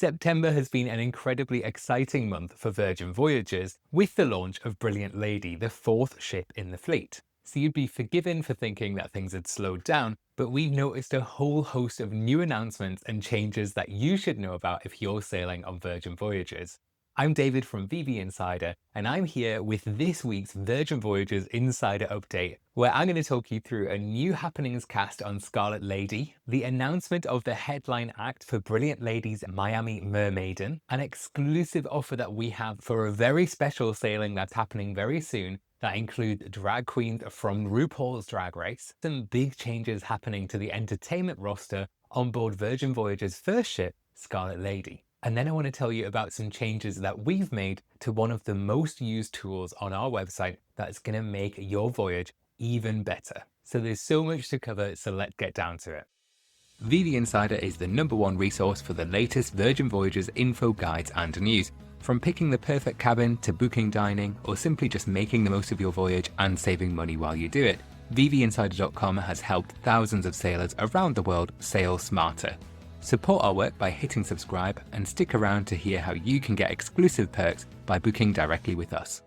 September has been an incredibly exciting month for Virgin Voyages with the launch of Brilliant Lady, the fourth ship in the fleet. So you'd be forgiven for thinking that things had slowed down, but we've noticed a whole host of new announcements and changes that you should know about if you're sailing on Virgin Voyages. I'm David from VV Insider, and I'm here with this week's Virgin Voyages Insider Update, where I'm going to talk you through a new happenings cast on Scarlet Lady, the announcement of the headline act for Brilliant Lady's Miami MerMaiden, an exclusive offer that we have for a very special sailing that's happening very soon that includes drag queens from RuPaul's Drag Race, some big changes happening to the entertainment roster on board Virgin Voyage's first ship, Scarlet Lady. And then I want to tell you about some changes that we've made to one of the most used tools on our website that's going to make your voyage even better. So there's so much to cover, so let's get down to it. VV Insider is the #1 resource for the latest Virgin Voyages info, guides and news. From picking the perfect cabin to booking dining, or simply just making the most of your voyage and saving money while you do it, VVinsider.com has helped thousands of sailors around the world sail smarter. Support our work by hitting subscribe and stick around to hear how you can get exclusive perks by booking directly with us.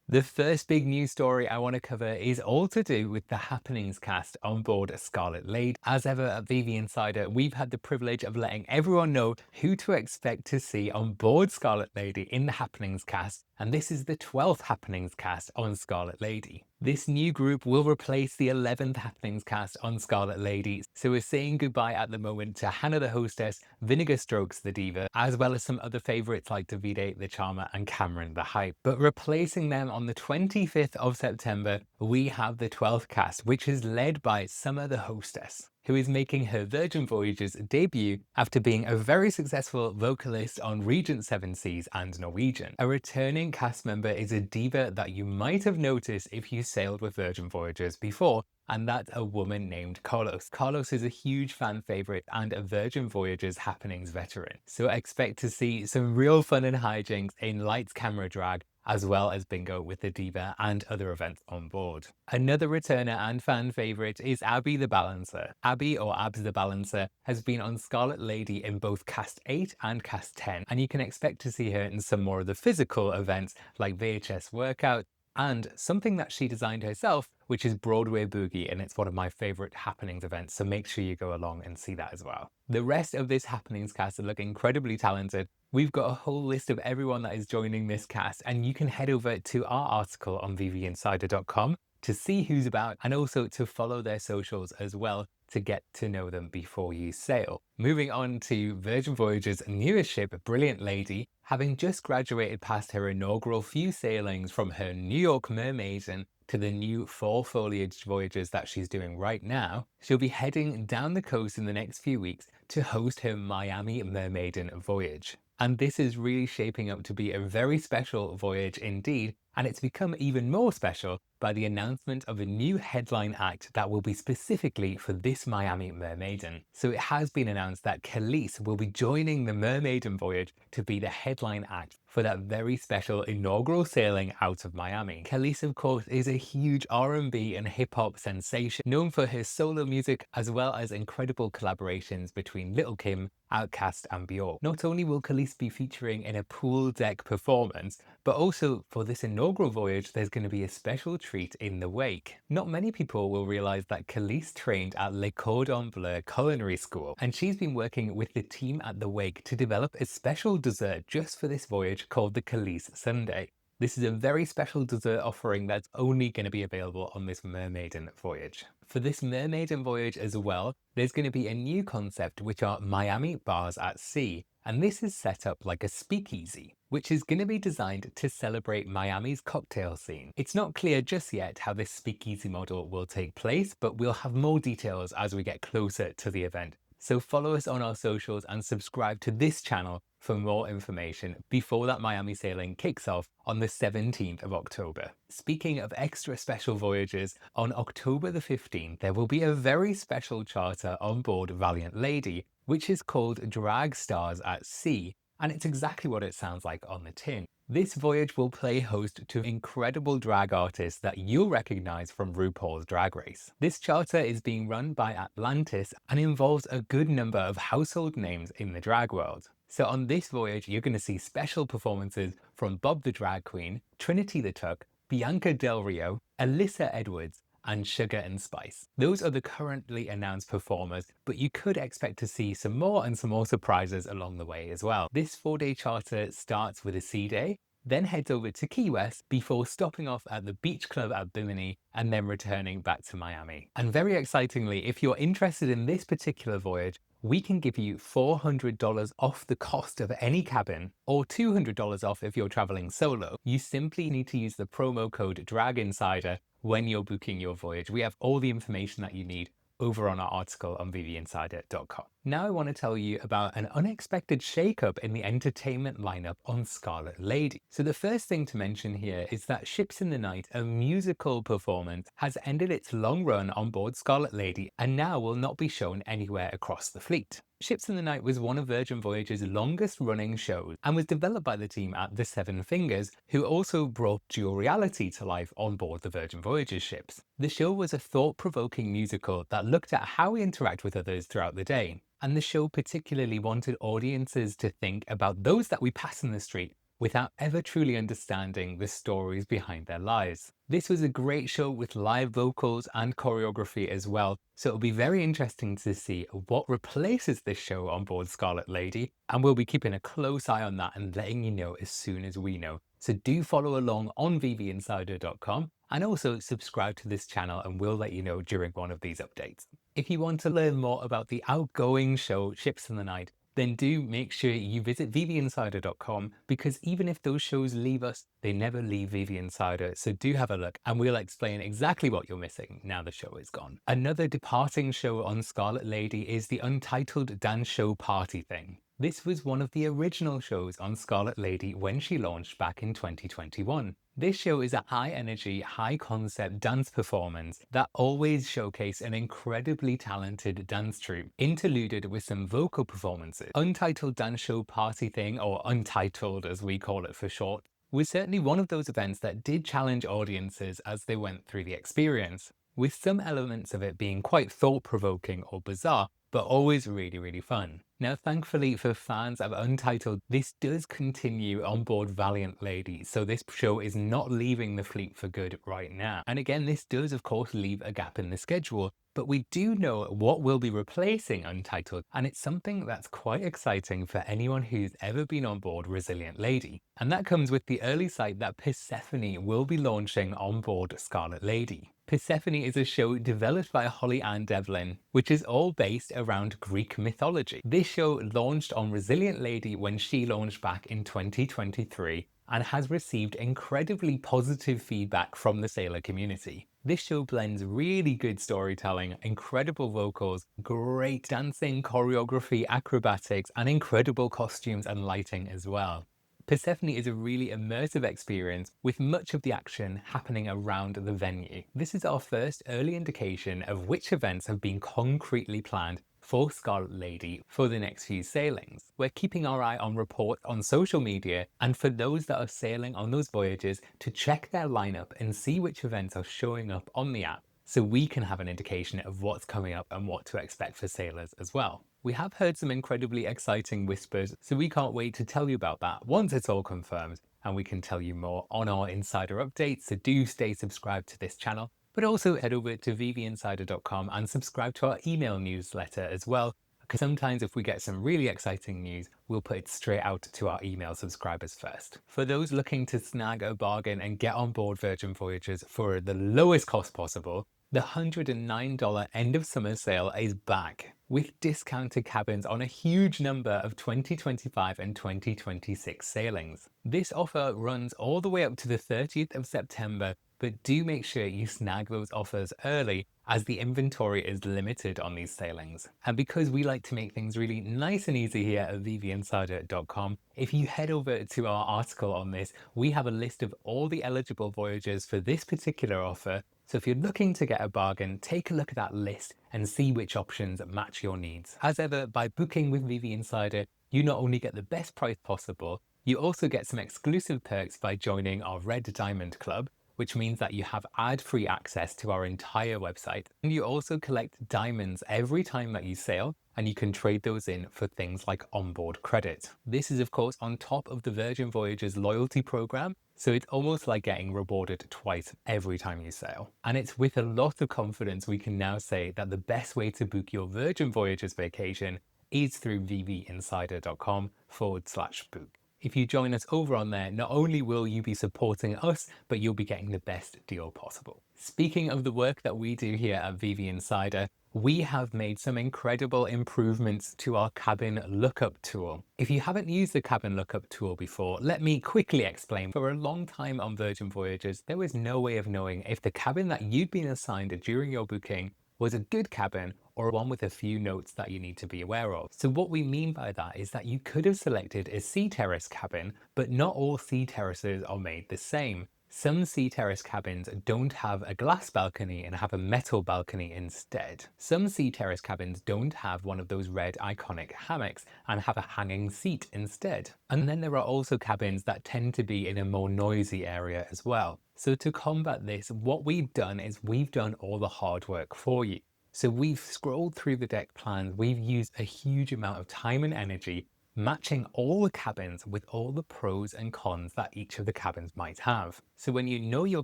The first big news story I want to cover is all to do with the happenings cast on board Scarlet Lady. As ever at VV Insider, we've had the privilege of letting everyone know who to expect to see on board Scarlet Lady in the happenings cast, and this is the 12th happenings cast on Scarlet Lady. This new group will replace the 11th happenings cast on Scarlet Lady, so we're saying goodbye at the moment to Hannah the Hostess, Vinegar Strokes the Diva, as well as some other favourites like Davide the Charmer and Cameron the Hype. But replacing them on the 25th of September, we have the 12th cast, which is led by Summer the Hostess, who is making her Virgin Voyages debut after being a very successful vocalist on Regent Seven Seas and Norwegian. A returning cast member is a diva that you might have noticed if you sailed with Virgin Voyages before, and that's a woman named Carlos. Carlos is a huge fan favourite and a Virgin Voyages happenings veteran, so expect to see some real fun and hijinks in lights, camera, drag, as well as bingo with the diva and other events on board. Another returner and fan favourite is Abbie the Balancer. Abbie, or Abs the Balancer, has been on Scarlet Lady in both Cast 8 and Cast 10, and you can expect to see her in some more of the physical events like VHS Workout, and something that she designed herself, which is Broadway Boogie, and it's one of my favourite happenings events, so make sure you go along and see that as well. The rest of this happenings cast look incredibly talented. We've got a whole list of everyone that is joining this cast, and you can head over to our article on VVinsider.com to see who's about and also to follow their socials as well to get to know them before you sail. Moving on to Virgin Voyages' newest ship, Brilliant Lady, having just graduated past her inaugural few sailings from her New York MerMaiden to the new fall foliage voyages that she's doing right now, she'll be heading down the coast in the next few weeks to host her Miami MerMaiden voyage. And this is really shaping up to be a very special voyage indeed, and it's become even more special by the announcement of a new headline act that will be specifically for this Miami MerMaiden. So it has been announced that Kelis will be joining the MerMaiden voyage to be the headline act for that very special inaugural sailing out of Miami. Kelis, of course, is a huge R&B and hip-hop sensation, known for her solo music as well as incredible collaborations between Lil' Kim, Outkast and Bjork. Not only will Kelis be featuring in a pool deck performance, but also for this inaugural voyage there's going to be a special treat in the wake. Not many people will realise that Kelis trained at Le Cordon Bleu Culinary School, and she's been working with the team at the wake to develop a special dessert just for this voyage called the Kelis Sundae. This is a very special dessert offering that's only going to be available on this MerMaiden voyage. For this MerMaiden voyage as well, there's going to be a new concept, which are Miami bars at sea, and this is set up like a speakeasy, which is going to be designed to celebrate Miami's cocktail scene. It's not clear just yet how this speakeasy model will take place, but we'll have more details as we get closer to the event. So follow us on our socials and subscribe to this channel for more information before that Miami sailing kicks off on the 17th of October. Speaking of extra special voyages, on October the 15th, there will be a very special charter on board Valiant Lady, which is called Drag Stars at Sea, and it's exactly what it sounds like on the tin. This voyage will play host to incredible drag artists that you'll recognize from RuPaul's Drag Race. This charter is being run by Atlantis and involves a good number of household names in the drag world. So on this voyage, you're going to see special performances from Bob the Drag Queen, Trinity the Tuck, Bianca Del Rio, Alyssa Edwards, and Sugar and Spice. Those are the currently announced performers, but you could expect to see some more and some more surprises along the way as well. This 4-day charter starts with a sea day, then heads over to Key West before stopping off at the beach club at Bimini and then returning back to Miami. And very excitingly, if you're interested in this particular voyage, we can give you $400 off the cost of any cabin, or $200 off if you're traveling solo. You simply need to use the promo code DRAGINSIDER when you're booking your voyage. We have all the information that you need over on our article on VVinsider.com. Now I want to tell you about an unexpected shakeup in the entertainment lineup on Scarlet Lady. So the first thing to mention here is that Ships in the Night, a musical performance, has ended its long run on board Scarlet Lady and now will not be shown anywhere across the fleet. Ships in the Night was one of Virgin Voyage's longest running shows and was developed by the team at the Seven Fingers, who also brought dual reality to life on board the Virgin Voyages ships. The show was a thought-provoking musical that looked at how we interact with others throughout the day, and the show particularly wanted audiences to think about those that we pass in the street without ever truly understanding the stories behind their lives. This was a great show with live vocals and choreography as well, so it'll be very interesting to see what replaces this show on board Scarlet Lady, and we'll be keeping a close eye on that and letting you know as soon as we know. So do follow along on VVinsider.com and also subscribe to this channel and we'll let you know during one of these updates. If you want to learn more about the outgoing show Ships in the Night, then do make sure you visit VVinsider.com, because even if those shows leave us, they never leave VV Insider. So do have a look and we'll explain exactly what you're missing now the show is gone. Another departing show on Scarlet Lady is the Untitled Dance Show Party Thing. This was one of the original shows on Scarlet Lady when she launched back in 2021. This show is a high-energy, high-concept dance performance that always showcase an incredibly talented dance troupe, interluded with some vocal performances. Untitled Dance Show Party Thing, or Untitled as we call it for short, was certainly one of those events that did challenge audiences as they went through the experience, with some elements of it being quite thought-provoking or bizarre, but always really fun. Now, thankfully for fans of Untitled, this does continue on board Valiant Lady, so this show is not leaving the fleet for good right now. And again, this does of course leave a gap in the schedule, but we do know what will be replacing Untitled, and it's something that's quite exciting for anyone who's ever been on board Resilient Lady. And that comes with the early sight that Persephone will be launching on board Scarlet Lady. Persephone is a show developed by Holly Ann Devlin, which is all based around Greek mythology. This show launched on Resilient Lady when she launched back in 2023 and has received incredibly positive feedback from the sailor community. This show blends really good storytelling, incredible vocals, great dancing, choreography, acrobatics, and incredible costumes and lighting as well. Persephone is a really immersive experience with much of the action happening around the venue. This is our first early indication of which events have been concretely planned for Scarlet Lady for the next few sailings. We're keeping our eye on reports on social media, and for those that are sailing on those voyages, to check their lineup and see which events are showing up on the app, so we can have an indication of what's coming up and what to expect for sailors as well. We have heard some incredibly exciting whispers, so we can't wait to tell you about that once it's all confirmed, and we can tell you more on our insider updates, so do stay subscribed to this channel, but also head over to VVinsider.com and subscribe to our email newsletter as well, because sometimes if we get some really exciting news, we'll put it straight out to our email subscribers first. For those looking to snag a bargain and get on board Virgin Voyages for the lowest cost possible, the $109 end of summer sale is back, with discounted cabins on a huge number of 2025 and 2026 sailings. This offer runs all the way up to the 30th of September, but do make sure you snag those offers early, as the inventory is limited on these sailings. And because we like to make things really nice and easy here at VVinsider.com, if you head over to our article on this, we have a list of all the eligible voyages for this particular offer, So if you're looking to get a bargain, take a look at that list and see which options match your needs. As ever, by booking with VV Insider, you not only get the best price possible, you also get some exclusive perks by joining our Red Diamond Club, which means that you have ad-free access to our entire website. And you also collect diamonds every time that you sail, and you can trade those in for things like onboard credit. This is of course on top of the Virgin Voyages loyalty program, so it's almost like getting rewarded twice every time you sail. And it's with a lot of confidence we can now say that the best way to book your Virgin Voyages vacation is through vvinsider.com/book. If you join us over on there, not only will you be supporting us, but you'll be getting the best deal possible. Speaking of the work that we do here at VV Insider, we have made some incredible improvements to our Cabin Lookup Tool. If you haven't used the Cabin Lookup Tool before, let me quickly explain. For a long time on Virgin Voyages, there was no way of knowing if the cabin that you'd been assigned during your booking was a good cabin or one with a few notes that you need to be aware of. So what we mean by that is that you could have selected a sea terrace cabin, but not all sea terraces are made the same. Some sea terrace cabins don't have a glass balcony and have a metal balcony instead. Some sea terrace cabins don't have one of those red iconic hammocks and have a hanging seat instead. And then there are also cabins that tend to be in a more noisy area as well. So to combat this, what we've done is we've done all the hard work for you. So we've scrolled through the deck plans, we've used a huge amount of time and energy matching all the cabins with all the pros and cons that each of the cabins might have. So when you know your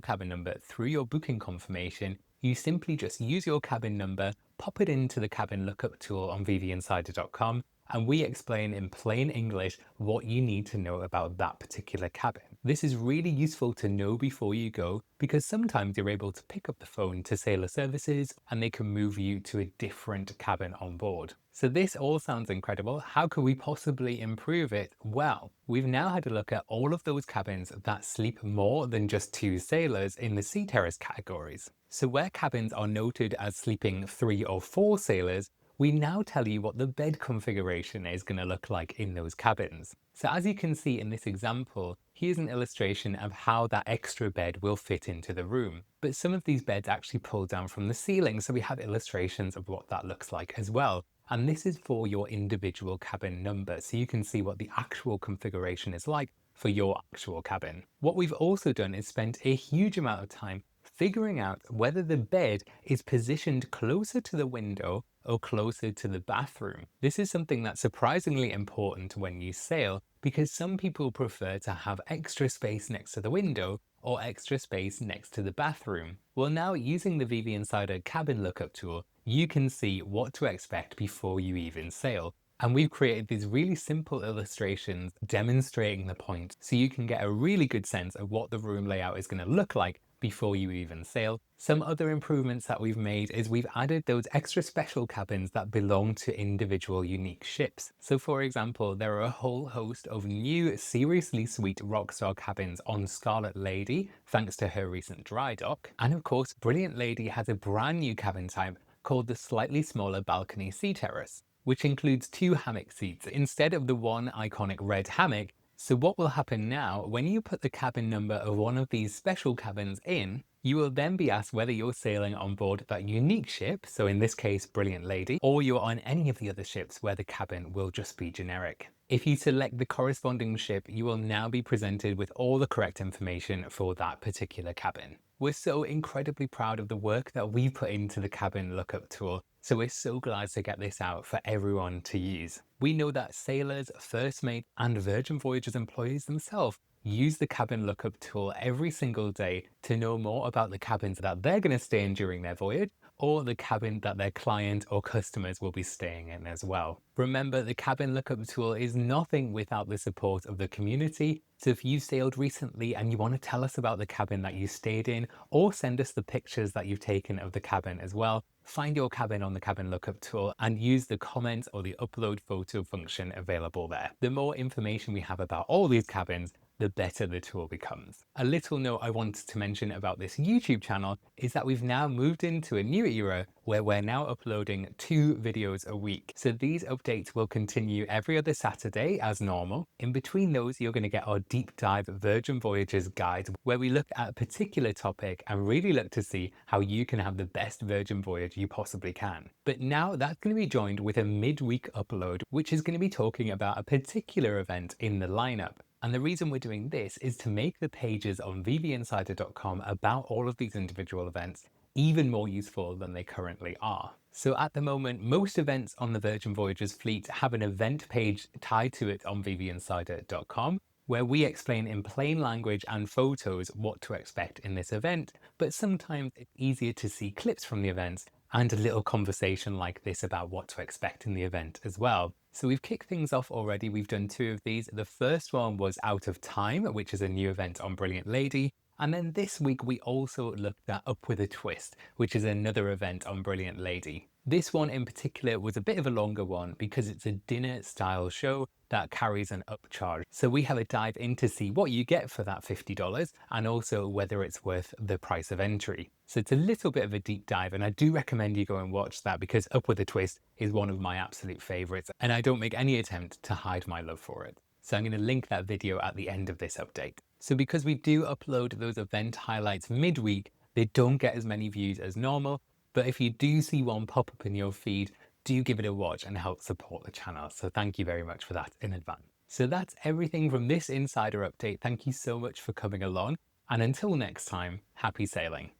cabin number through your booking confirmation, you simply just use your cabin number, pop it into the Cabin Lookup Tool on vvinsider.com, and we explain in plain English what you need to know about that particular cabin. This is really useful to know before you go, because sometimes you're able to pick up the phone to sailor services and they can move you to a different cabin on board. So this all sounds incredible. How could we possibly improve it? Well, we've now had a look at all of those cabins that sleep more than just 2 sailors in the sea terrace categories. So where cabins are noted as sleeping 3 or 4 sailors, we now tell you what the bed configuration is going to look like in those cabins. So as you can see in this example, here's an illustration of how that extra bed will fit into the room. But some of these beds actually pull down from the ceiling, so we have illustrations of what that looks like as well. And this is for your individual cabin number, so you can see what the actual configuration is like for your actual cabin. What we've also done is spent a huge amount of time figuring out whether the bed is positioned closer to the window or closer to the bathroom. This is something that's surprisingly important when you sail, because some people prefer to have extra space next to the window or extra space next to the bathroom. Well, now using the VV Insider Cabin Lookup Tool, you can see what to expect before you even sail. And we've created these really simple illustrations demonstrating the point, so you can get a really good sense of what the room layout is going to look like before you even sail. Some other improvements that we've made is we've added those extra special cabins that belong to individual unique ships. So for example, there are a whole host of new seriously sweet rockstar cabins on Scarlet Lady, thanks to her recent dry dock. And of course, Brilliant Lady has a brand new cabin type called the slightly smaller Balcony Sea Terrace, which includes 2 hammock seats instead of the one iconic red hammock. So what will happen now, when you put the cabin number of one of these special cabins in, you will then be asked whether you're sailing on board that unique ship, so in this case Brilliant Lady, or you're on any of the other ships where the cabin will just be generic. If you select the corresponding ship, you will now be presented with all the correct information for that particular cabin. We're so incredibly proud of the work that we put into the Cabin Lookup Tool, so we're so glad to get this out for everyone to use. We know that sailors, first mate, and Virgin Voyages employees themselves use the Cabin Lookup Tool every single day to know more about the cabins that they're going to stay in during their voyage, or the cabin that their client or customers will be staying in as well. Remember, the Cabin Lookup Tool is nothing without the support of the community. So if you sailed recently and you want to tell us about the cabin that you stayed in, or send us the pictures that you've taken of the cabin as well, find your cabin on the Cabin Lookup Tool and use the comment or the upload photo function available there. The more information we have about all these cabins, the better the tool becomes. A little note I wanted to mention about this YouTube channel is that we've now moved into a new era where we're now uploading 2 videos a week. So these updates will continue every other Saturday as normal. In between those, you're going to get our deep dive Virgin Voyages guide, where we look at a particular topic and really look to see how you can have the best Virgin Voyage you possibly can. But now that's going to be joined with a midweek upload, which is going to be talking about a particular event in the lineup. And the reason we're doing this is to make the pages on vvinsider.com about all of these individual events even more useful than they currently are. So at the moment, most events on the Virgin Voyages fleet have an event page tied to it on vvinsider.com, where we explain in plain language and photos what to expect in this event, but sometimes it's easier to see clips from the events and a little conversation like this about what to expect in the event as well. So we've kicked things off already. We've done 2 of these. The first one was Out of Time, which is a new event on Brilliant Lady. And then this week we also looked at Up with a Twist, which is another event on Brilliant Lady. This one in particular was a bit of a longer one because it's a dinner style show that carries an upcharge. So we have a dive in to see what you get for that $50 and also whether it's worth the price of entry. So it's a little bit of a deep dive, and I do recommend you go and watch that because Up with a Twist is one of my absolute favorites, and I don't make any attempt to hide my love for it. So I'm going to link that video at the end of this update. So because we do upload those event highlights midweek, they don't get as many views as normal, but if you do see one pop up in your feed, do give it a watch and help support the channel. So thank you very much for that in advance. So that's everything from this insider update. Thank you so much for coming along. And until next time, happy sailing.